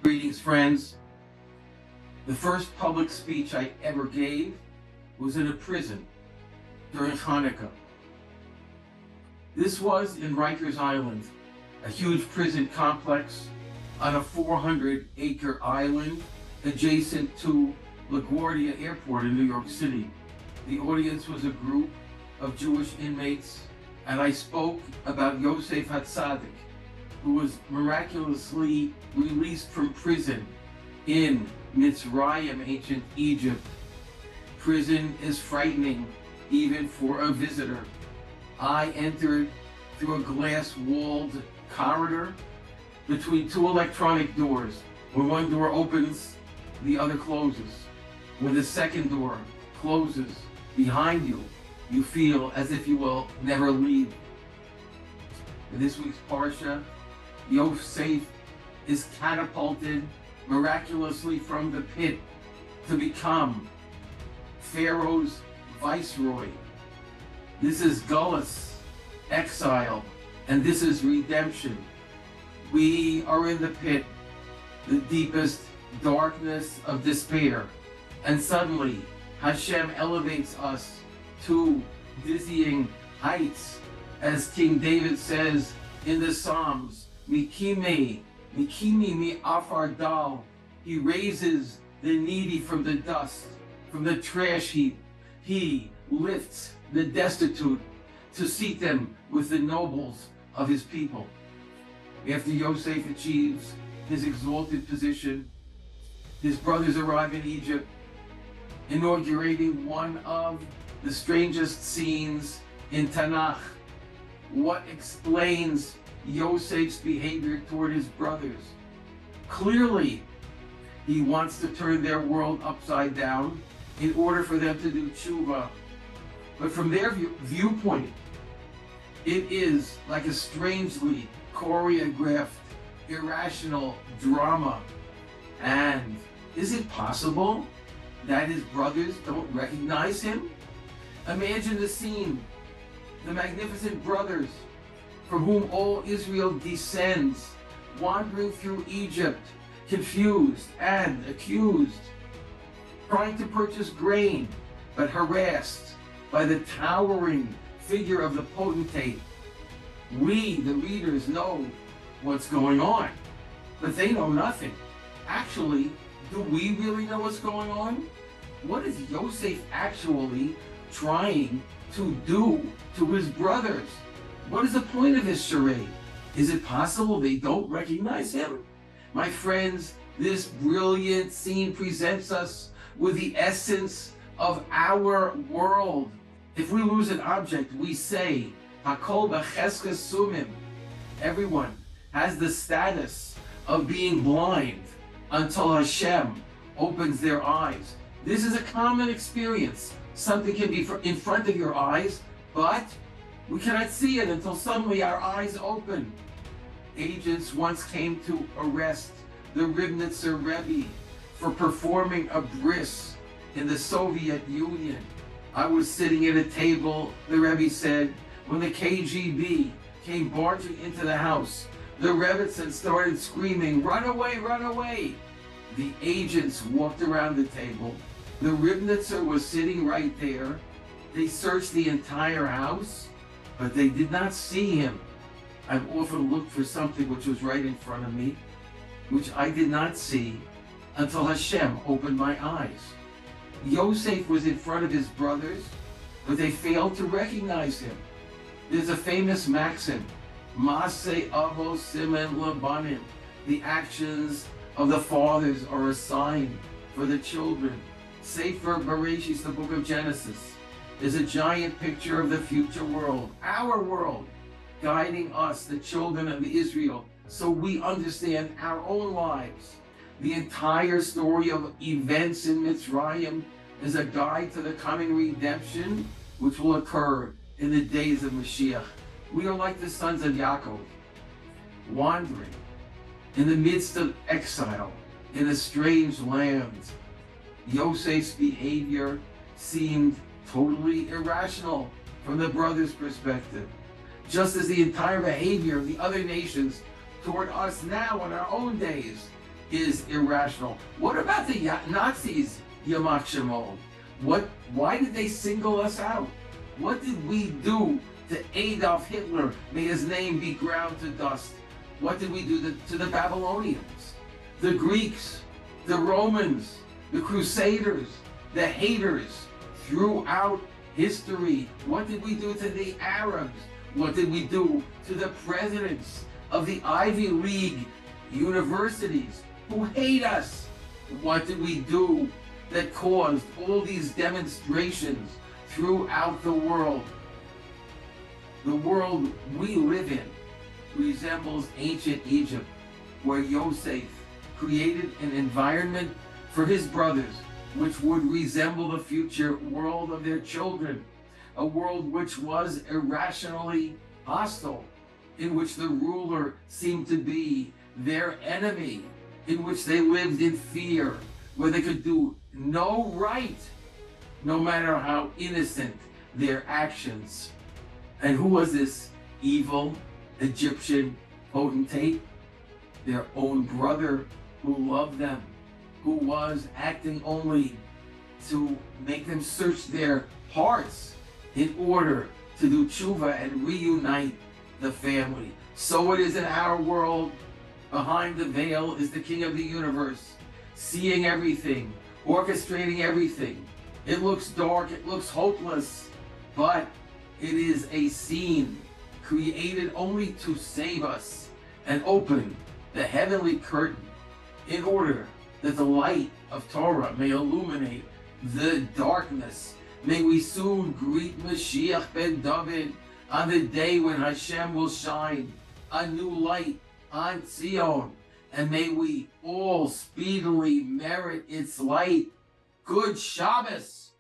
Greetings, friends. The first public speech I ever gave was in a prison during Hanukkah. This was in Rikers Island, a huge prison complex on a 400-acre island adjacent to LaGuardia Airport in New York City. The audience was a group of Jewish inmates, and I spoke about Yosef HaTzadik, who was miraculously released from prison in Mitzrayim, ancient Egypt. Prison is frightening, even for a visitor. I entered through a glass-walled corridor between two electronic doors. When one door opens, the other closes. When the second door closes behind you, you feel as if you will never leave. In this week's Parsha, Yosef is catapulted miraculously from the pit to become Pharaoh's viceroy. This is Gullus, exile, and this is redemption. We are in the pit, the deepest darkness of despair, and suddenly Hashem elevates us to dizzying heights, as King David says in the Psalms, Mikimi mi afar dal. He raises the needy from the dust, from the trash heap. He lifts the destitute to seat them with the nobles of his people. After Yosef achieves his exalted position, his brothers arrive in Egypt, inaugurating one of the strangest scenes in Tanakh. What explains Yosef's behavior toward his brothers? Clearly, he wants to turn their world upside down in order for them to do tshuva. But from their viewpoint, it is like a strangely choreographed, irrational drama. And is it possible that his brothers don't recognize him? Imagine the scene. The magnificent brothers from whom all Israel descends, wandering through Egypt, confused and accused, trying to purchase grain, but harassed by the towering figure of the potentate. We, the readers, know what's going on, but they know nothing. Actually, do we really know what's going on? What is Yosef actually trying to do to his brothers? What is the point of this charade? Is it possible they don't recognize him? My friends, this brilliant scene presents us with the essence of our world. If we lose an object, we say, Hakol b'cheskes sumim. Everyone has the status of being blind until Hashem opens their eyes. This is a common experience. Something can be in front of your eyes, but we cannot see it until suddenly our eyes open. Agents once came to arrest the Ribnitzer Rebbe for performing a bris in the Soviet Union. I was sitting at a table, the Rebbe said, when the KGB came barging into the house. The Rebbitzin started screaming, "Run away, run away!" The agents walked around the table. The Ribnitzer was sitting right there. They searched the entire house, but they did not see him. I've often looked for something which was right in front of me, which I did not see until Hashem opened my eyes. Yosef was in front of his brothers, but they failed to recognize him. There's a famous maxim, Maseh Avos Simen Labanim. The actions of the fathers are a sign for the children. Sefer Bereshis, the book of Genesis, is a giant picture of the future world, our world, guiding us, the children of Israel, so we understand our own lives. The entire story of events in Mitzrayim is a guide to the coming redemption, which will occur in the days of Mashiach. We are like the sons of Yaakov, wandering in the midst of exile in a strange land. Yosef's behavior seemed totally irrational from the brothers' perspective, just as the entire behavior of the other nations toward us now in our own days is irrational. What about the Nazis, Yamak Shimon? Why did they single us out? What did we do to Adolf Hitler? May his name be ground to dust. What did we do to the Babylonians, the Greeks, the Romans, the Crusaders, the haters throughout history? What did we do to the Arabs? What did we do to the presidents of the Ivy League universities who hate us? What did we do that caused all these demonstrations throughout the world? The world we live in resembles ancient Egypt, where Yosef created an environment for his brothers which would resemble the future world of their children, a world which was irrationally hostile, in which the ruler seemed to be their enemy, in which they lived in fear, where they could do no right, no matter how innocent their actions. And who was this evil Egyptian potentate? Their own brother who loved them, who was acting only to make them search their hearts in order to do tshuva and reunite the family. So it is in our world. Behind the veil is the King of the universe, seeing everything, orchestrating everything. It looks dark, it looks hopeless, but it is a scene created only to save us and open the heavenly curtain in order that the light of Torah may illuminate the darkness. May we soon greet Mashiach ben David on the day when Hashem will shine a new light on Zion, and may we all speedily merit its light. Good Shabbos!